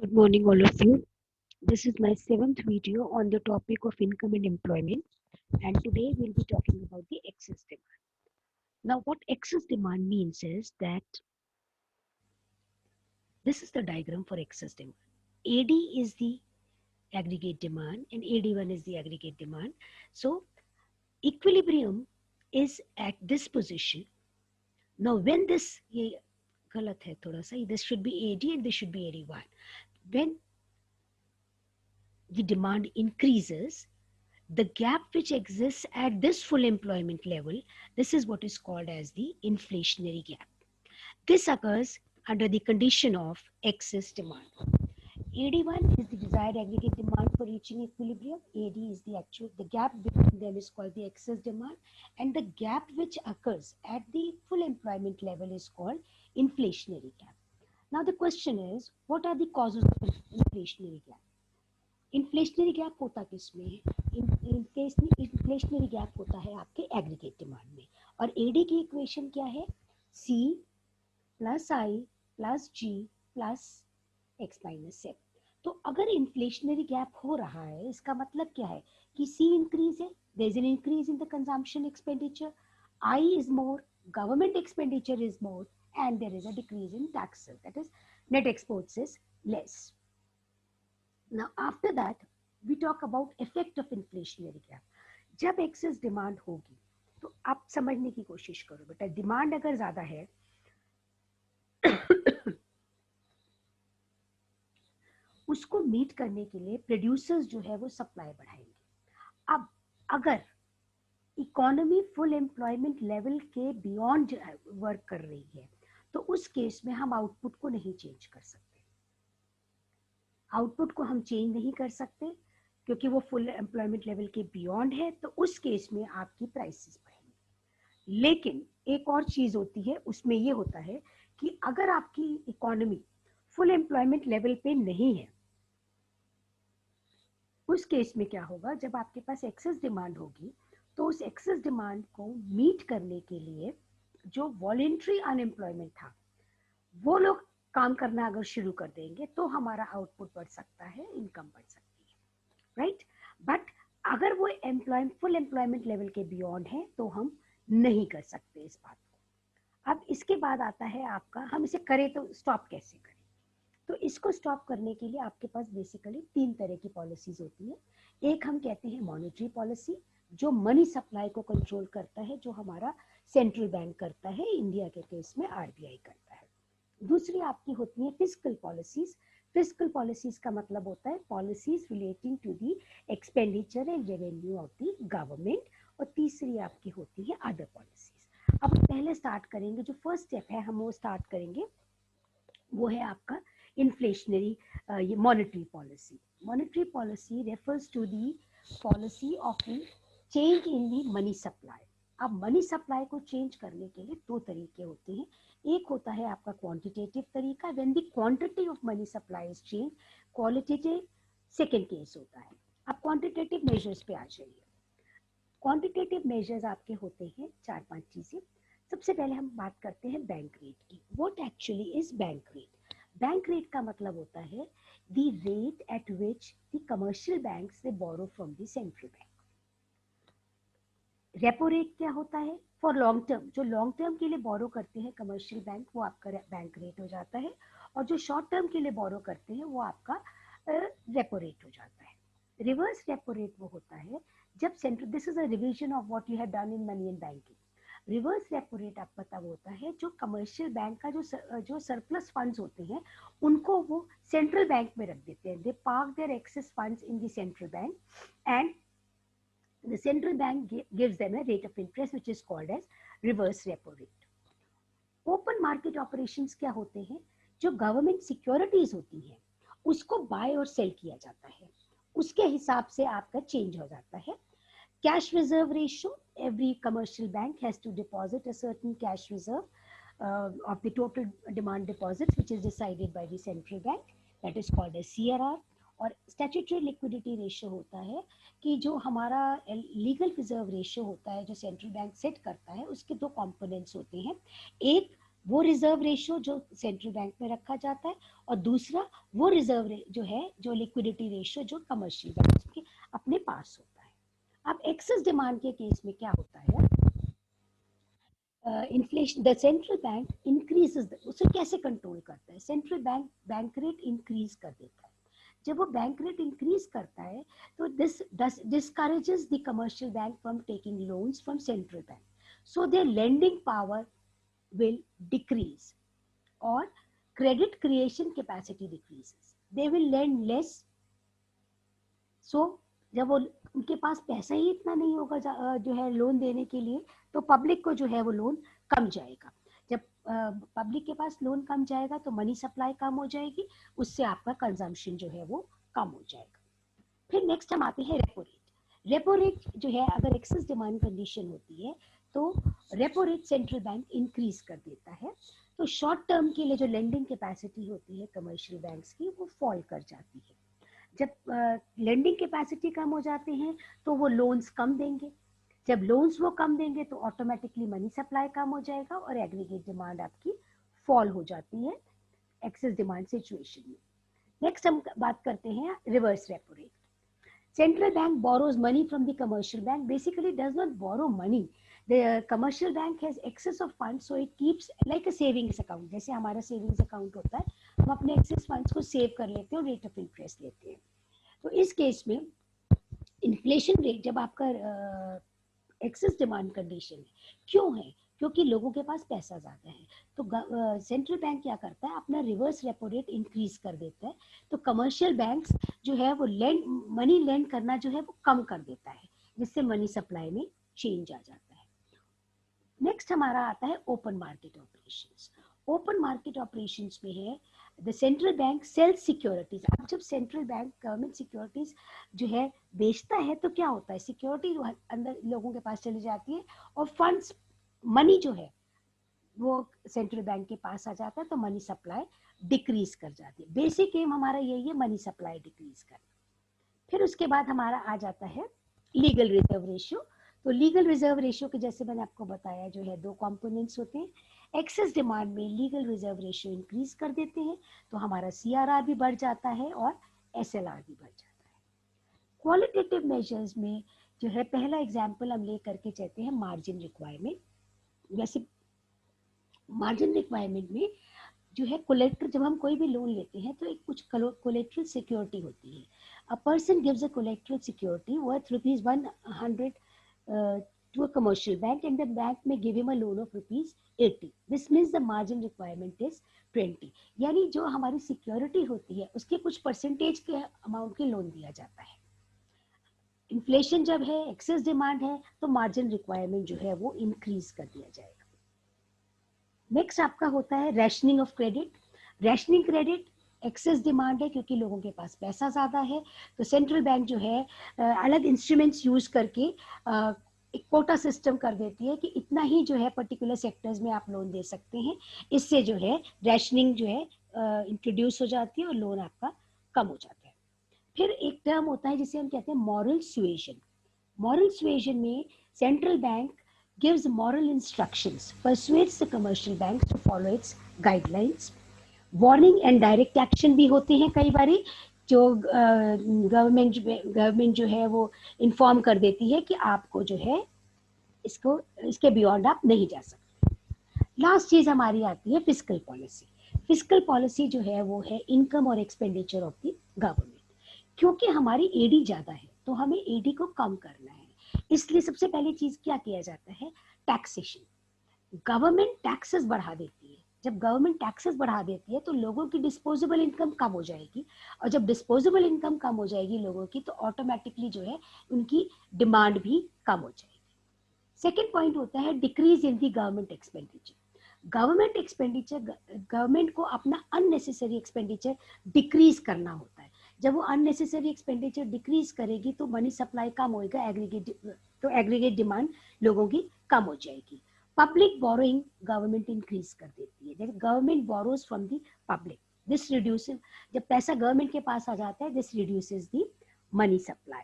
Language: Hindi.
Good morning, all of you. This is my seventh video on the topic of income and employment, and today we'll be talking about the excess demand. Now, what excess demand means is that this is the diagram for excess demand. AD is the aggregate demand, and AD1 is the aggregate demand. So, equilibrium is at this position. Now, when this ये गलत है थोड़ा सा, this should be AD and this should be AD1. When the demand increases, the gap which exists at this full employment level, this is what is called as the inflationary gap. This occurs under the condition of excess demand. AD1 is the desired aggregate demand for reaching equilibrium. AD is the gap between them is called the excess demand, and the gap which occurs at the full employment level is called inflationary gap. Now the question is, what are the causes of inflationary gap? Inflationary gap होता किसमें है? इन्फ्लेशनरी गैप होता है आपके एग्रीगेट डिमांड में, और एडी की इक्वेशन क्या है? सी प्लस आई प्लस जी प्लस एक्स माइनस सेवन. तो अगर इन्फ्लेशनरी गैप हो रहा है, इसका मतलब क्या है कि सी इंक्रीज है, there is an increase in the consumption expenditure, I is more, government expenditure is more, and there is a decrease in taxes, that is net exports is less. Now after that we talk about effect of inflationary gap. जब excess demand होगी तो आप समझने की कोशिश करो बेटा, डिमांड अगर ज्यादा है उसको मीट करने के लिए प्रोड्यूसर्स जो है वो सप्लाई बढ़ाएंगे. अब अगर इकोनॉमी फुल एम्प्लॉयमेंट लेवल के बियॉन्ड वर्क कर रही है तो उस केस में हम आउटपुट को नहीं चेंज कर सकते. आउटपुट को हम चेंज नहीं कर सकते क्योंकि वो फुल एम्प्लॉयमेंट लेवल के बियॉन्ड है, तो उस केस में आपकी प्राइसेस बढ़ेंगी. लेकिन एक और चीज होती है, उसमें ये होता है कि अगर आपकी इकोनॉमी फुल एम्प्लॉयमेंट लेवल पे नहीं है, उस केस में क्या होगा? जब आपके पास एक्सेस डिमांड होगी तो उस एक्सेस डिमांड को मीट करने के लिए जो वॉलेंट्री अनएम्प्लॉयमेंट था वो लोग काम करना अगर शुरू कर देंगे तो हमारा आउटपुट बढ़ सकता है, इनकम बढ़ सकती है, राइट. बट अगर वो फुल एम्प्लॉयमेंट लेवल के बियॉन्ड है तो हम नहीं कर सकते इस बात को. अब इसके बाद आता है आपका, हम इसे करें तो स्टॉप कैसे करें? तो इसको स्टॉप करने के लिए आपके पास बेसिकली तीन तरह की पॉलिसीज होती है. एक हम कहते हैं मॉनेटरी पॉलिसी, जो मनी सप्लाई को कंट्रोल करता है, जो हमारा सेंट्रल बैंक करता है, इंडिया के केस में आरबीआई करता है. दूसरी आपकी होती है फिस्कल पॉलिसीज. फिस्कल पॉलिसीज का मतलब होता है policies relating to the expenditure and revenue of the government. और तीसरी आपकी होती है अदर पॉलिसीज. अब पहले स्टार्ट करेंगे, जो फर्स्ट स्टेप है हम वो स्टार्ट करेंगे, वो है आपका इन्फ्लेशनरी ये monetary policy. Monetary policy refers to the policy of change in the money supply. अब मनी सप्लाई को चेंज करने के लिए दो तरीके होते हैं. एक होता है आपका क्वांटिटेटिव तरीका, when the quantity of money supply is change. Qualitative second case होता है. अब क्वांटिटेटिव मेजर्स पे आ जाइए. क्वांटिटेटिव मेजर्स आपके होते हैं चार पांच चीजें. सबसे पहले हम बात करते हैं बैंक रेट की. What actually is bank rate? Bank rate का मतलब होता है the rate at which the commercial banks they borrow from the central bank. Repo rate क्या होता है? फॉर लॉन्ग टर्म, जो लॉन्ग टर्म के लिए बोरो करते हैं कमर्शियल बैंक, वो आपका बैंक रेट हो जाता है. और जो शॉर्ट टर्म के लिए बोरो करते हैं वो आपका रेपो रेट हो जाता है. रिवर्स रेपो रेट वो होता है जब central, this is a revision of what you have done in money and banking. Reverse repo rate आप पता वो होता है जो कमर्शियल बैंक का जो सरप्लस फंड्स होते हैं उनको वो सेंट्रल बैंक में रख देते हैं. They park their excess funds in the central bank and the central bank gives them a rate of interest which is called as reverse repo rate. Open market operations क्या होते हैं? जो गवर्नमेंट सिक्योरिटीज होती हैं उसको बाय और सेल किया जाता है, उसके हिसाब से आपका चेंज हो जाता है. Cash reserve ratio, every commercial bank has to deposit a certain cash reserve of the total demand deposits which is decided by the central bank, that is called as CRR. और statutory liquidity ratio होता है कि जो हमारा legal reserve ratio होता है जो सेंट्रल बैंक सेट करता है, उसके दो कंपोनेंट्स होते हैं. एक वो रिजर्व रेशियो जो सेंट्रल बैंक में रखा जाता है, और दूसरा वो रिजर्व जो है, जो लिक्विडिटी रेशियो जो कमर्शियल बैंक के अपने पास होता है। अब एक्सेस डिमांड के केस में क्या होता है, inflation, the central bank increases, उसे कैसे कंट्रोल करता है, central bank bank rate increase कर देता है। जब वो बैंक रेट इंक्रीज करता है तो this discourages the commercial bank from taking loans from central bank, so their lending power will decrease or credit creation capacity decreases. They will lend less. So जब वो उनके पास पैसा ही इतना नहीं होगा जो है लोन देने के लिए, तो पब्लिक को जो है वो लोन कम जाएगा। जब पब्लिक के पास लोन कम जाएगा तो मनी सप्लाई कम हो जाएगी, उससे आपका कंजम्पशन जो है वो कम हो जाएगा। फिर नेक्स्ट हम आते हैं रेपो रेट। रेपो रेट जो है, अगर एक्सेस डिमांड कंडीशन होती है तो repo rate central bank increase कर देता है, तो शॉर्ट टर्म के लिए जो लेंडिंग कैपेसिटी होती है कमर्शियल बैंक्स की, वो फॉल कर जाती है। जब लेंडिंग कैपेसिटी कम हो जाते हैं तो वो लोन्स कम देंगे, जब लोन्स वो कम देंगे तो ऑटोमेटिकली मनी सप्लाई कम हो जाएगा और एग्रीगेट डिमांड आपकी फॉल हो जाती है एक्सेस डिमांड सिचुएशन में। नेक्स्ट हम बात करते हैं reverse repo rate. Central bank borrows money from the commercial bank, basically does not borrow money. The commercial bank has excess of funds, so it keeps like a savings account. जैसे हमारा savings account होता है, हम अपने excess funds को save कर लेते हैं और rate of interest लेते हैं। तो इस केस में इन्फ्लेशन रेट जब आपका एक्सेस डिमांड कंडीशन है, क्यों है, क्योंकि लोगों के पास पैसा ज्यादा है, तो सेंट्रल बैंक क्या करता है, अपना रिवर्स रेपो रेट इंक्रीज कर देता है, तो कमर्शियल बैंक्स जो है वो मनी लेंड करना जो है वो कम कर देता है, जिससे मनी सप्लाई में चेंज आ जाता है। नेक्स्ट हमारा आता है open market operations. Open market operations में है the central bank sells securities. अब जब सेंट्रल बैंक गवर्नमेंट सिक्योरिटीज जो है बेचता है तो क्या होता है, सिक्योरिटी अंदर लोगों के पास चली जाती है और फंड्स, मनी जो है वो सेंट्रल बैंक के पास आ जाता है, तो मनी सप्लाई डिक्रीज कर जाती है। बेसिक एम हमारा यही है, मनी सप्लाई डिक्रीज करना। फिर उसके बाद हमारा आ जाता है लीगल रिजर्व रेशियो। तो लीगल रिजर्व रेशियो के जैसे मैंने आपको बताया जो है दो कंपोनेंट्स होते हैं। एक्सेस डिमांड में लीगल रिजर्व रेशियो इंक्रीज कर देते हैं तो हमारा सीआरआर भी बढ़ जाता है और एसएलआर भी बढ़ जाता है। क्वालिटेटिव मेजर्स में जो है पहला एग्जांपल हम ले करके चलते हैं मार्जिन रिक्वायरमेंट। वैसे मार्जिन रिक्वायरमेंट में जो है कोलेट्रल, जब हम कोई भी लोन लेते हैं तो एक कुछ कोलेट्रल सिक्योरिटी होती है। A person gives a collateral security worth ₹100 to a commercial bank and the bank may give him a loan of ₹80. This means the margin requirement is 20. यानी जो हमारी सिक्योरिटी होती है उसके कुछ परसेंटेज के अमाउंट के लोन दिया जाता है। इन्फ्लेशन जब है, एक्सेस डिमांड है, तो मार्जिन रिक्वायरमेंट जो है वो इंक्रीज कर दिया जाएगा। नेक्स्ट आपका होता है rationing of credit. Rationing credit excess demand है क्योंकि लोगों के पास पैसा ज्यादा है, तो सेंट्रल बैंक जो है अलग इंस्ट्रूमेंट्स यूज करके एक कोटा सिस्टम कर देती है कि इतना ही जो है पर्टिकुलर सेक्टर्स में आप लोन दे सकते हैं। इससे जो है रैशनिंग जो है इंट्रोड्यूस हो जाती है और लोन आपका कम हो जाता है। फिर एक टर्म होता है जिसे हम कहते हैं मॉरल सुएजन। मॉरल सुएजन में central bank gives moral instructions, persuades the commercial banks to follow its guidelines. Warning and direct action भी होते हैं कई बारी, जो गवर्नमेंट जो है वो इन्फॉर्म कर देती है कि आपको जो है इसके बियॉन्ड आप नहीं जा सकते। लास्ट चीज हमारी आती है फिस्कल पॉलिसी। फिस्कल पॉलिसी जो है वो है इनकम और एक्सपेंडिचर ऑफ द गवर्नमेंट। क्योंकि हमारी एडी ज्यादा है तो हमें एडी को कम करना है, इसलिए सबसे पहली चीज क्या किया जाता है, टैक्सेशन। गवर्नमेंट टैक्सेस बढ़ा देती है, जब गवर्नमेंट टैक्सेस बढ़ा देती है तो लोगों की डिस्पोजेबल इनकम कम हो जाएगी, और जब डिस्पोजेबल इनकम कम हो जाएगी लोगों की तो ऑटोमेटिकली जो है उनकी डिमांड भी कम हो जाएगी। सेकेंड पॉइंट होता है decrease in the government expenditure. Government expenditure, government को अपना अननेसेसरी एक्सपेंडिचर डिक्रीज करना होता है। जब वो अननेसेसरी एक्सपेंडिचर डिक्रीज करेगी तो मनी सप्लाई कम होएगा, एग्रीगेट डिमांड लोगों की कम हो जाएगी। पब्लिक बोरोइंग गवर्नमेंट इंक्रीज कर देती है, जैसे government borrows from the public, this reduces, जब पैसा गवर्नमेंट के पास आ जाता है this reduces the money supply.